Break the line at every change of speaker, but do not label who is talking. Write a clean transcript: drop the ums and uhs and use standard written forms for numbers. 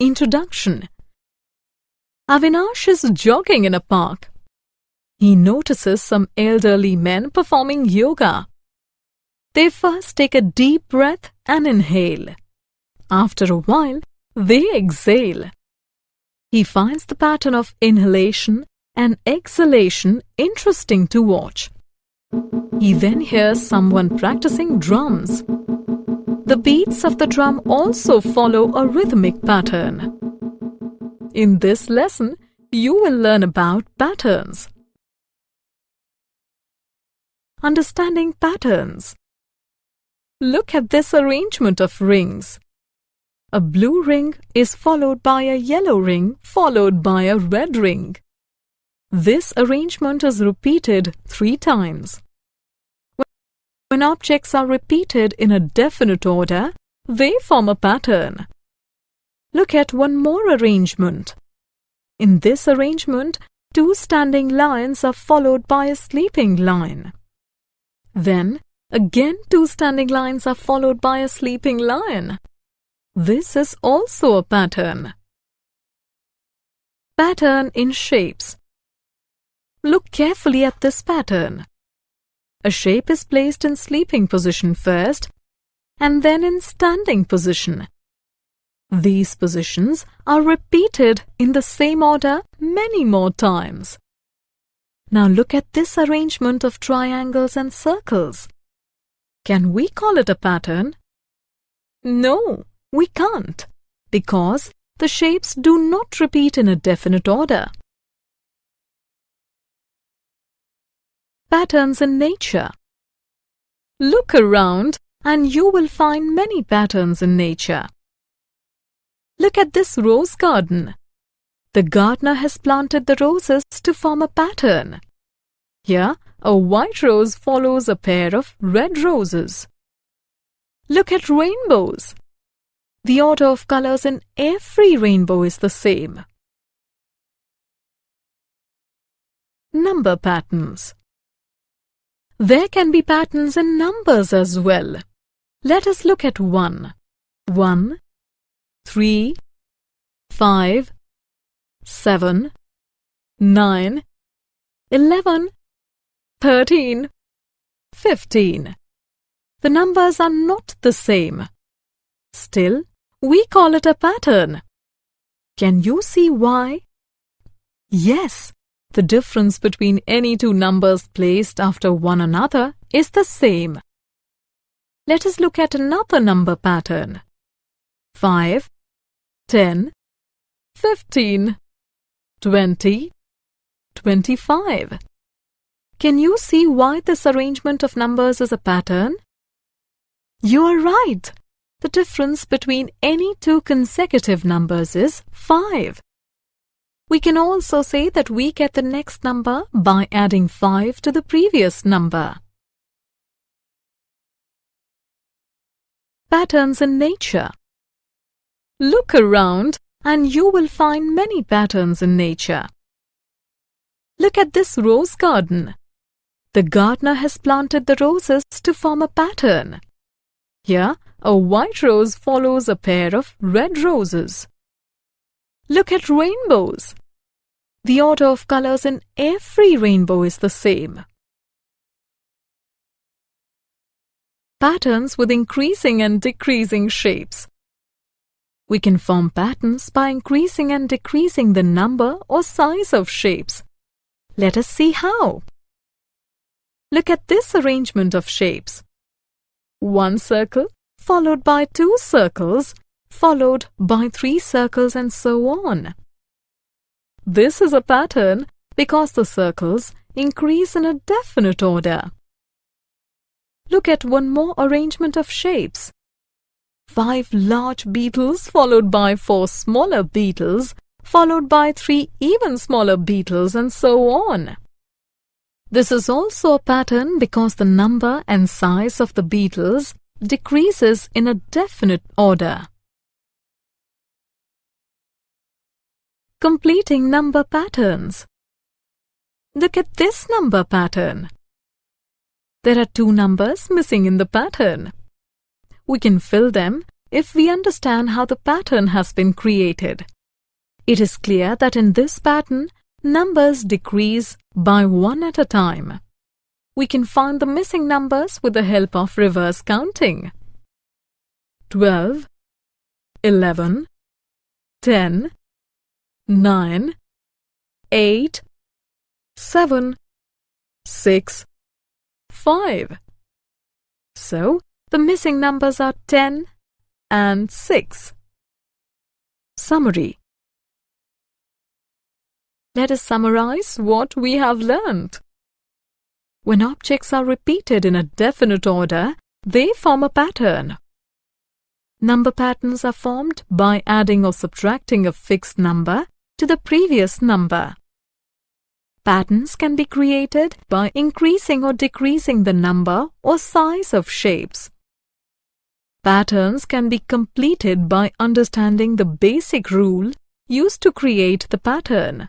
Introduction. Avinash is jogging in a park. He notices some elderly men performing yoga. They first take a deep breath and inhale. After a while, they exhale. He finds the pattern of inhalation and exhalation interesting to watch. He then hears someone practicing drums. The beats of the drum also follow a rhythmic pattern. In this lesson, you will learn about patterns. Understanding patterns. Look at this arrangement of rings. A blue ring is followed by a yellow ring followed by a red ring. This arrangement is repeated 3 times. When objects are repeated in a definite order, they form a pattern. Look at one more arrangement. In this arrangement, 2 standing lines are followed by a sleeping line. Then, again 2 standing lines are followed by a sleeping lion. This is also a pattern. Pattern in shapes. Look carefully at this pattern. A shape is placed in sleeping position first and then in standing position. These positions are repeated in the same order many more times. Now look at this arrangement of triangles and circles. Can we call it a pattern? No, we can't, because the shapes do not repeat in a definite order. Patterns in nature. Look around and you will find many patterns in nature. Look at this rose garden. The gardener has planted the roses to form a pattern. Here, a white rose follows a pair of red roses. Look at rainbows. The order of colors in every rainbow is the same. Number patterns. There can be patterns in numbers as well. Let us look at 1, 1, 3, 5, 7, 9, 11, 13, 15. The numbers are not the same. Still, we call it a pattern. Can you see why? Yes, the difference between any 2 numbers placed after one another is the same. Let us look at another number pattern. 5, 10, 15, 20, 25. Can you see why this arrangement of numbers is a pattern? You are right. The difference between any 2 consecutive numbers is 5. We can also say that we get the next number by adding 5 to the previous number. Patterns in nature. Look around and you will find many patterns in nature. Look at this rose garden. The gardener has planted the roses to form a pattern. Here, a white rose follows a pair of red roses. Look at rainbows. The order of colors in every rainbow is the same. Patterns with increasing and decreasing shapes. We can form patterns by increasing and decreasing the number or size of shapes. Let us see how. Look at this arrangement of shapes. 1 circle followed by 2 circles, followed by 3 circles and so on. This is a pattern because the circles increase in a definite order. Look at one more arrangement of shapes. 5 large beetles followed by 4 smaller beetles, followed by 3 even smaller beetles and so on. This is also a pattern because the number and size of the beetles decreases in a definite order. Completing number patterns. Look at this number pattern. There are 2 numbers missing in the pattern. We can fill them if we understand how the pattern has been created. It is clear that in this pattern, numbers decrease by 1 at a time. We can find the missing numbers with the help of reverse counting. 12, 11, 10, 9, 8, 7, 6, 5. So, the missing numbers are 10 and 6. Summary. Let us summarize what we have learnt. When objects are repeated in a definite order, they form a pattern. Number patterns are formed by adding or subtracting a fixed number to the previous number. Patterns can be created by increasing or decreasing the number or size of shapes. Patterns can be completed by understanding the basic rule used to create the pattern.